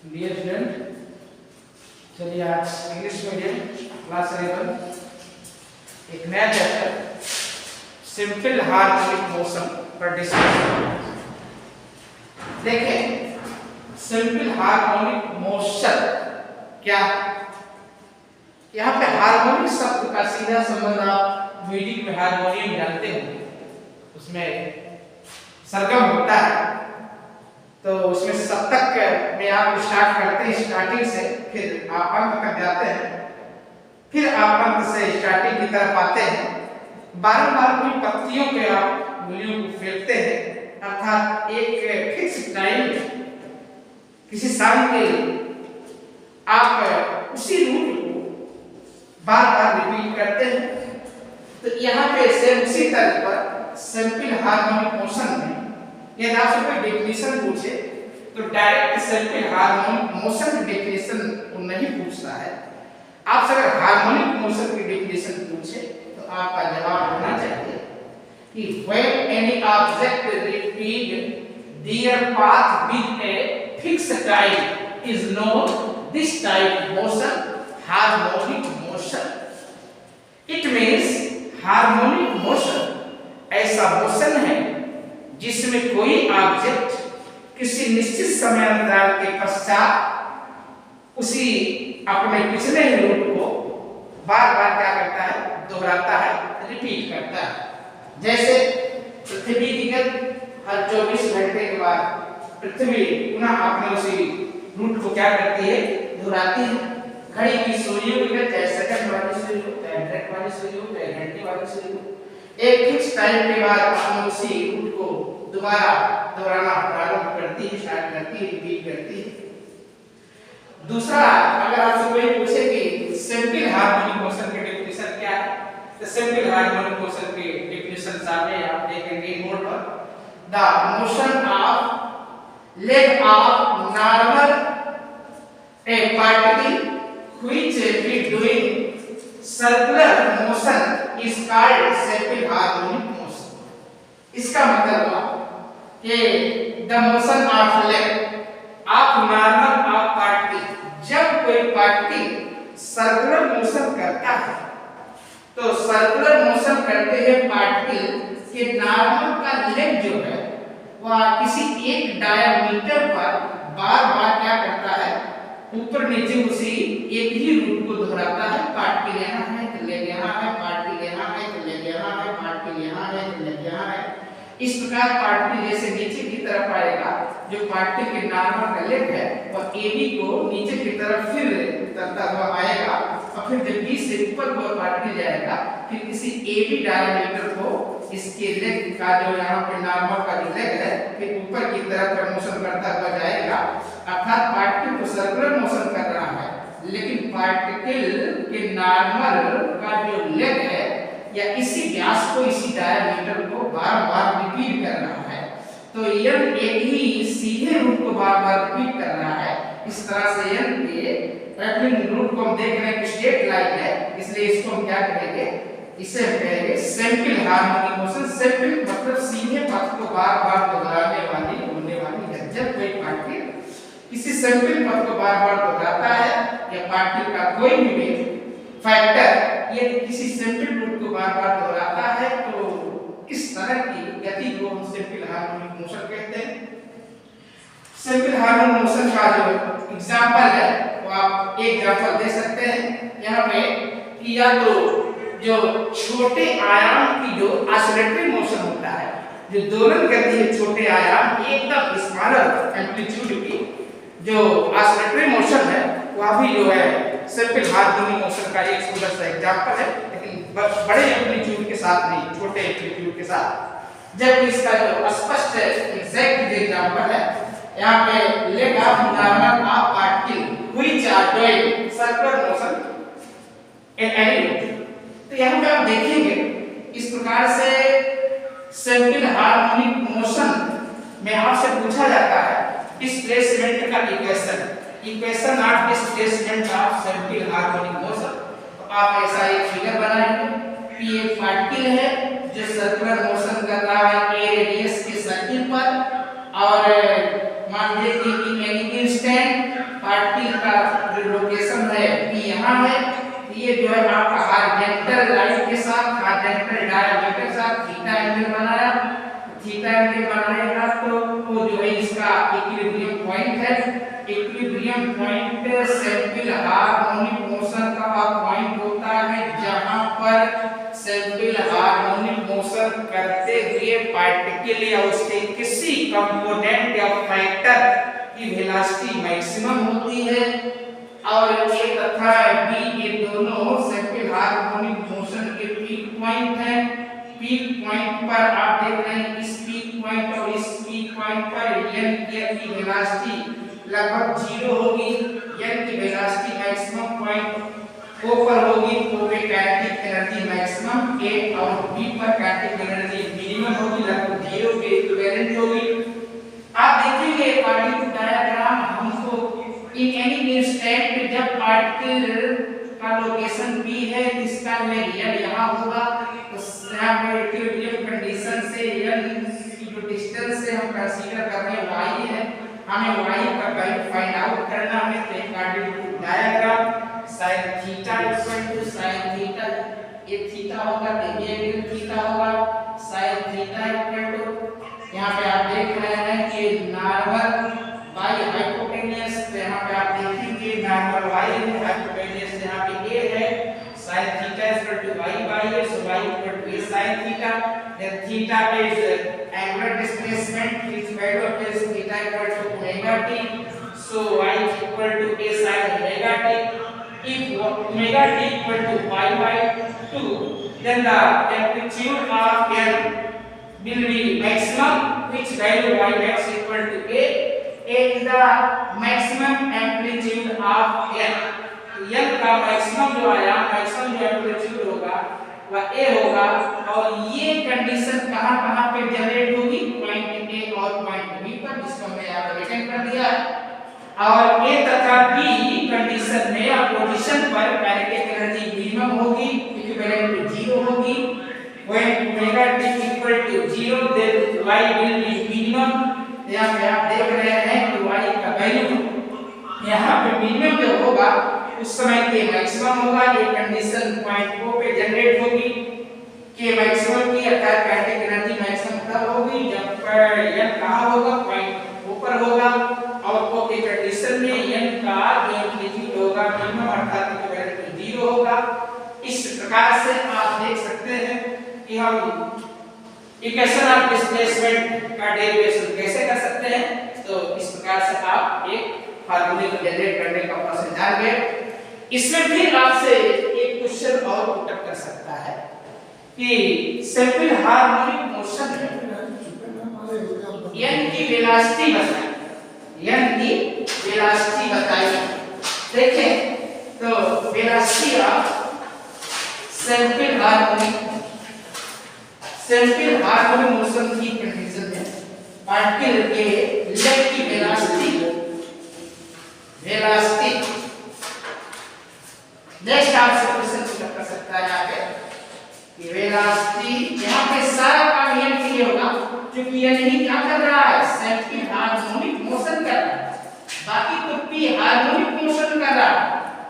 Dear student, चलिए आज English medium class 11 एक नया चैप्टर सिंपल हार्मोनिक मोशन पर डिस्कस करेंगे। देखें सिंपल हार्मोनिक मोशन क्या है। यहाँ पे हार्मोनिक शब्द का सीधा संबंध आप म्यूजिक में हारमोनियम जानते हो, उसमें सरगम होता है तो उसमें सप्तक में आप स्टार्ट करते हैं स्टार्टिंग से, फिर आप अंत तक जाते हैं, फिर आप अंत से स्टार्टिंग की तरफ आते हैं। बार-बार कोई पत्तियों पे आप उंगलियों को फेरते हैं, अर्थात एक फिक्स टाइम किसी साउंड के लिए आप उसी रूट को बार-बार रिपीट करते हैं। तो यहाँ पे से उसी तरह पर सिंपल हार्मोनिक मोशन में यदि आपसे कोई डेफिनेशन पूछे तो डायरेक्ट सिंपल हार्मोनिक मोशन की डेफिनेशन वो नहीं पूछता है। आपसे अगर हार्मोनिक मोशन की डेफिनेशन पूछे तो आपका जवाब होना चाहिए कि when any object repeat their path with a fixed time is known this type motion harmonic motion. It means harmonic motion ऐसा मोशन है जिसमें कोई ऑब्जेक्ट किसी निश्चित समय अंतराल के पश्चात उसी अपने पिछले रूट को बार-बार क्या करता है, दोहराता है, रिपीट करता है। जैसे पृथ्वी की गति हर 24 घंटे के बाद पृथ्वी पुनः अपने उसी रूट को क्या करती है, दोहराती है। घड़ी की सुइयों की गति चाहे सेकंड वाली सुई हो, चाहे मिनट वाली सुई हो, चाहे घंटे वाली सुई हो, एक फिक्स टाइम के बाद अपने उसी रूट को दोबारा दोहराना प्रारंभ करती है, स्टार्ट करती है, रिपीट करती है। दूसरा, अगर आपसे कोई पूछे कि सिंपल हार्मोनिक मोशन की डेफिनेशन क्या है, तो सिंपल हार्मोनिक मोशन की डेफिनेशन सामने आप देखेंगे बोर्ड पर। The motion of leg of normal A particle which we doing circular motion is called simple harmonic motion। इसका मतलब हुआ कि the motion of leg of normal of particle, जब कोई पार्टिकल सर्कुलर मोशन करता है तो सर्कुलर मोशन करते हैं पार्टिकल के नॉर्मल का लेग जो है वह किसी एक डायमीटर पर बार-बार क्या करता है, ऊपर नीचे उसी एक ही रूट को दोहराता है। पार्टिकल यहाँ है तो लेग यहाँ है, पार्टिकल यहाँ है तो लेग यहाँ है, पार्टिकल यहाँ है तो लेग यहाँ है। इस प्रकार पार्टिकल जैसे नीचे की तरफ आएगा, जो पार्टिकल के नॉर्मल का लेग है वह AB को नीचे की तरफ फिर उतरता हुआ आएगा और फिर जब B से ऊपर को पार्टिकल जाएगा फिर किसी AB डायमीटर को इसके लेग का जो यहाँ पे नॉर्मल का जो लेग है फिर ऊपर की तरफ मोशन करता हुआ जाएगा। अर्थात पार्टिकल को सर्कुलर मोशन कर रहा है, लेकिन पार्टिकल के नॉर्मल का जो लेग है या इसी व्यास को, इसी डायमीटर को बार-बार रिपीट कर रहा है। तो यह एक ही सीधे रूट को बार-बार रिपीट कर रहा है। इस तरह से यह के ट्रैवलिंग रूट को हम देख रहे हैं कि स्ट्रेट लाइन है, इसलिए इसको हम क्या कहेंगे, इसे हम कहेंगे सिंपल हार्मोनिक मोशन। सिंपल मतलब सीधे पथ को बार-बार दोहराने वाली, होने वाली है। जब कोई पार्टिकल किसी सिंपल पथ को बार-बार दोहराता है या पार्टिकल का कोई भी फैक्टर ये किसी सिंपल रूट को बार-बार दोहराता है तो इस तरह की गति को हम सिंपल हार्मोनिक मोशन कहते हैं। सिंपल हार्मोनिक मोशन का जो एग्जांपल है वो आप एक एग्जांपल दे सकते हैं यहाँ पे कि या तो जो छोटे आयाम की जो ऑसिलेटरी मोशन होता है, जो दोलन गति है छोटे आयाम एकदम स्मॉलर एम्पलीट्यूड की जो ऑसिलेटरी मोशन है वह भी जो है सिंपल हार्मोनिक मोशन का एक सुंदर सा एग्जांपल है, लेकिन बड़े एम्पलीट्यूड के साथ नहीं, छोटे एम्पलीट्यूड के साथ। जब इसका जो स्पष्ट एग्जैक्ट एग्जांपल है यहाँ पे leg of normal of particle which are doing circular motion in any route. तो यहाँ पे आप देखेंगे इस प्रकार से सिंपल हार्मोनिक मोशन में आपसे पूछा जाता है डिस्प्लेसमेंट का equation of displacement of simple harmonic motion. तो आप ऐसा एक फिगर बनाएंगे कि एक पार्टिकल है जो सर्कुलर मोशन कर रहा है a रेडियस के सर्किल पर और मान लीजिए कि एनी इंस्टेंट थीटा एंगल बनाएगा तो वो जो है इसका इक्विलिब्रियम पॉइंट है। Equilibrium point sample harmonic motion का पॉइंट होता है जहां पर सैंपल हार्मोनिक मोशन करते हुए पार्टिकल या उसके किसी कंपोनेंट या फैक्टर की वेलोसिटी मैक्सिमम होती है और ए तथा बी ये दोनों सैंपल हार्मोनिक मोशन के पीक पॉइंट है। पीक पॉइंट पर आप देख रहे हैं इस पीक पॉइंट और इस पीक पॉइंट पर n की वेलोसिटी लगभग 0 होगी। n की वेलोसिटी मैक्सिमम पॉइंट O पर होगी, O पे काइनेटिक एनर्जी मैक्सिमम, A और B पर काइनेटिक एनर्जी मिनिमम होगी, लगभग 0 के इक्विवेलेंट होगी। आप देखेंगे पार्टिकल डायग्राम हमको इन एनी इंस्टेंट जब पार्टिकल का लोकेशन B है इसका मेरिडियन यहाँ होगा तो यहाँ पे इक्विलिब्रियम कंडीशन से n की जो डिस्टेंस से हम कंसीडर कर रहे हैं y है, हमें y का वैल्यू फाइंड आउट करना है। तो एक cardioid diagram sin theta equal to sin theta, ये थीटा होगा तो ये एंगल थीटा होगा, sin थीटा इक्वल टू यहाँ पे आप देख रहे हैं कि नॉर्मल बाय हाइपोटेन्यूस, तो यहाँ पे आप देखेंगे नॉर्मल y है, हाइपोटेन्यूस यहाँ पे a है, sin theta equal to y by a, so y equal to a sin theta, then theta is angular displacement, its value of is theta equal to omega t, so y is equal to a sin omega t. If omega t equal to pi by 2, then the amplitude of n will be maximum, which value y max equal to a. A is the maximum amplitude of n. n का maximum जो आया, maximum जो amplitude होगा वह a होगा और ये condition कहाँ पे जनरेट होगी, पॉइंट a और पॉइंट b पर, जिसको हमने यहाँ पर रिटर्न कर दिया और a तथा b कंडीशन में या पोजीशन पर काइनेटिक एनर्जी मिनिमम होगी, इक्विवेलेंट टू 0 होगी। when omega t equal to 0 then y will be minimum। यहाँ पे आप देख रहे हैं कि y का वैल्यू यहाँ पे मिनिमम जो होगा उस समय के मैक्सिमम होगा। ये कंडीशन पॉइंट O पे जनरेट होगी कि मैक्सिमम की अर्थात काइनेटिक एनर्जी मैक्सिमम तब होगी जब पर n कहाँ होगा, पॉइंट O पर होगा और O के कंडीशन में n का जो एम्पलीट्यूड होगा मिनिमम अर्थात इक्विवेलेंट टू 0 होगा। इस प्रकार से आप देख सकते हैं कि हम इक्वेशन ऑफ डिस्प्लेसमेंट का डेरिवेशन कैसे कर सकते हैं। तो इस प्रकार से आप एक फार्मूले को जनरेट करने का प्रोसेस जान गए। इसमें फिर आपसे एक क्वेश्चन और पुटअप कर सकता है कि सिंपल हार्मोनिक मोशन में n की वेलोसिटी बताइए, n की वेलोसिटी बताइए। देखें तो velocity of simple harmonic motion की कंडीशन में पार्टिकल के लेग की वेलोसिटी नेक्स्ट आपसे क्वेश्चन पुट कर सकता है यहाँ पे कि वेलोसिटी, यहाँ पे सारा काम ये नहीं होगा क्योंकि ये नहीं क्या कर रहा है, सेंपल हार्मोनिक मोशन कर रहा है, बाकी तो p हार्मोनिक मोशन कर रहा है।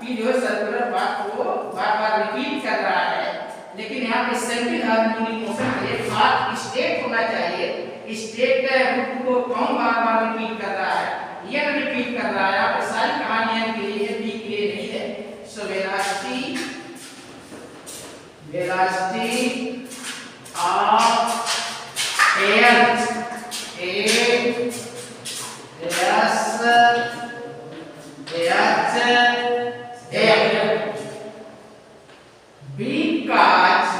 p जो है सर्कुलर पाथ को बार-बार रिपीट कर रहा है, लेकिन यहाँ पे सेंपल हार्मोनिक मोशन के लिए पाथ स्टेट होना चाहिए। स्टेट रूट को कौन बार-बार रिपीट कर रहा है, ये रिपीट कर रहा है। यहाँ पे सारी कहानियां के लिए p के लिए नहीं है। So velocity of air because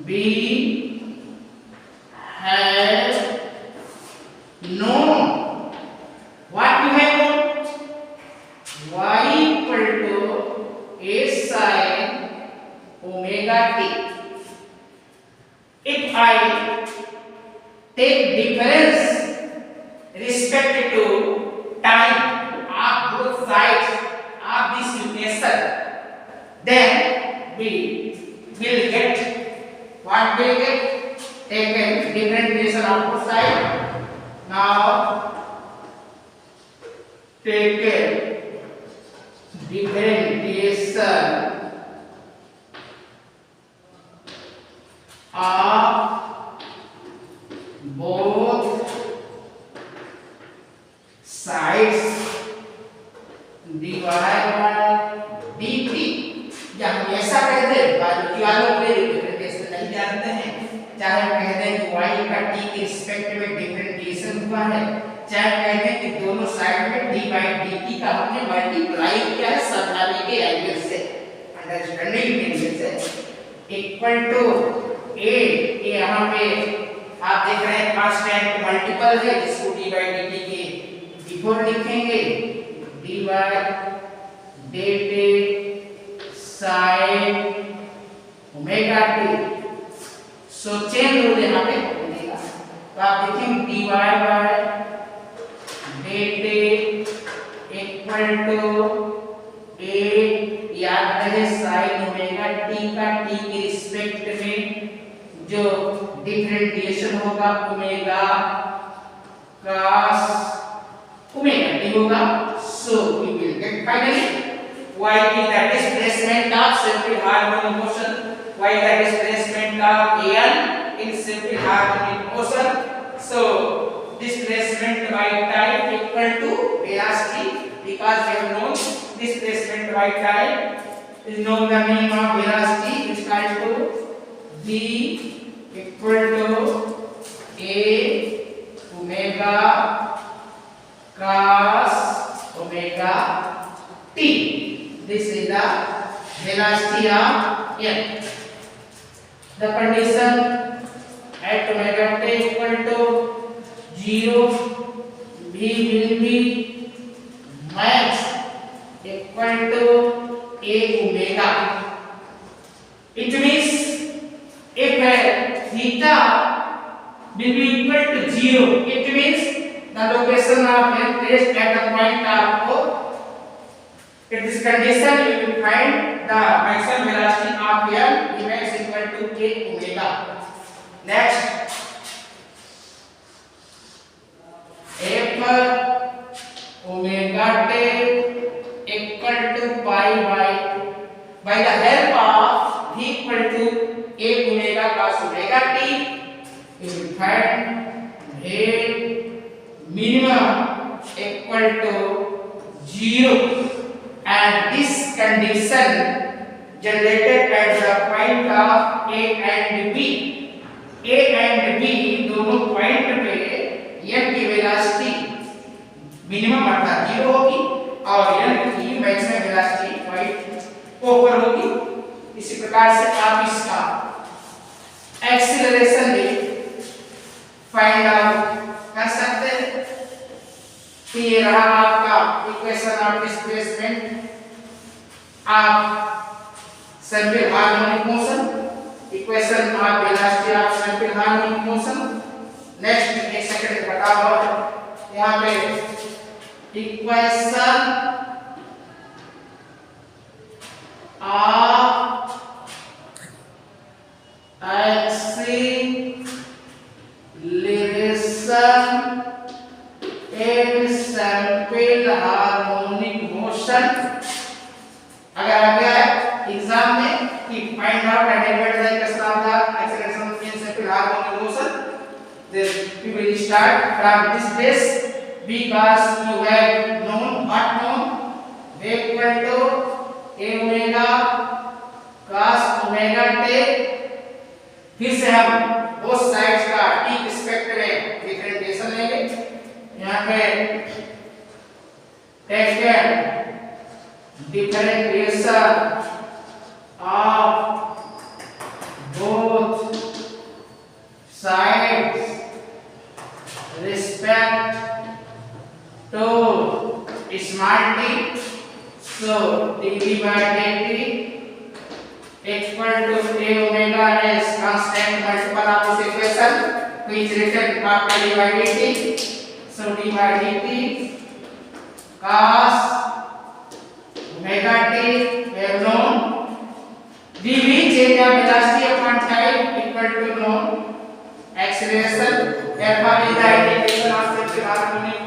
B has known what you have known, y equal to a sin omega t. If I take difference respect to time of both sides of this equation, then we will get what we get, take a differentiation of both sides. Now take a differentiation of sides dy by dt, या हम ऐसा कहते हैं biology वालों के differentiation नहीं जानते हैं, चाहे हम कहते हैं कि y का t के रिस्पेक्ट में डिफरेंशिएशन हुआ है, चाहे कहते हैं कि दोनों साइड में d बाय dt का हमने मल्टीप्लाई किया है समझाने के एंगल से, अंडरस्टैंडिंग एंगल से, इक्वल टू a, यहाँ पे आप देख रहे हैं कांस्टेंट मल्टीपल है जिसको d बाय dt के बिफोर लिखेंगे dy dt sin omega t, so chain rule यहाँ पे बनेगा, तो आप देखेंगे dy by dt equal to a, याद रहे sin ओमेगा t का t के रिस्पेक्ट में जो डिफरेंशिएशन होगा ओमेगा cos ओमेगा t होगा, so we will get finally y is the displacement of simple harmonic motion, y the displacement of an in simple harmonic motion, so displacement by time equal to velocity, because we have known displacement by time is known the name of velocity, is equal to v equal to a omega cos omega t. This is the velocity of n. The condition at omega t equal to 0, v will be max equal to a omega. It means if theta will be equal to 0, it means the location of n placed at the point of O. In this condition, you will find the maximum velocity of n max equal to k omega. Next, if omega t equal to pi by the help of v equal to a omega cos omega t, you will find a minimum equal to 0, and this condition generated at the point of a and b. a and b दोनों point पे n की velocity minimum अर्थात 0 होगी और n की maximum velocity point O पर होगी। इसी प्रकार से आप इसका एक्सीलरेशन भी फाइंड आउट कर सकते हैं। तो ये रहा आपका equation of displacement of circular harmonic motion, equation of velocity of circular harmonic motion. Next एक सेकंड बताओ, यहाँ पे equation of acceleration in circular harmonic motion. अगर आ गया है एग्जाम में कि find out and derivative the equation of the acceleration in circular harmonic motion, then we will start from this place because you have known what known v equal to a omega cos omega t। फिर से हम both sides का t respect में differentiation लेंगे। यहाँ पे take differentiation of both sides respect to small t, so dv by dt equal to a omega as constant multiple of this equation which written after d by dt, so d by dt cos omega t we have known, dv change of velocity upon time equal to known acceleration, therefore is the integration of circular harmonic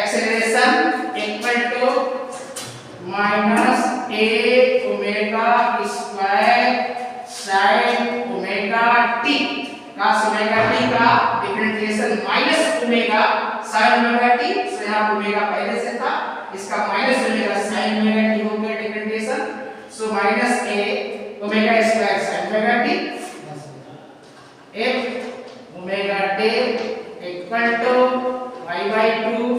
acceleration equal to minus a omega square sin omega t cos omega t का differentiation differentiation minus omega sin omega t, so यहाँ omega पहले से था, इसका minus omega sin omega t हो गया differentiation, so minus a omega square sin omega t f omega t equal to y by 2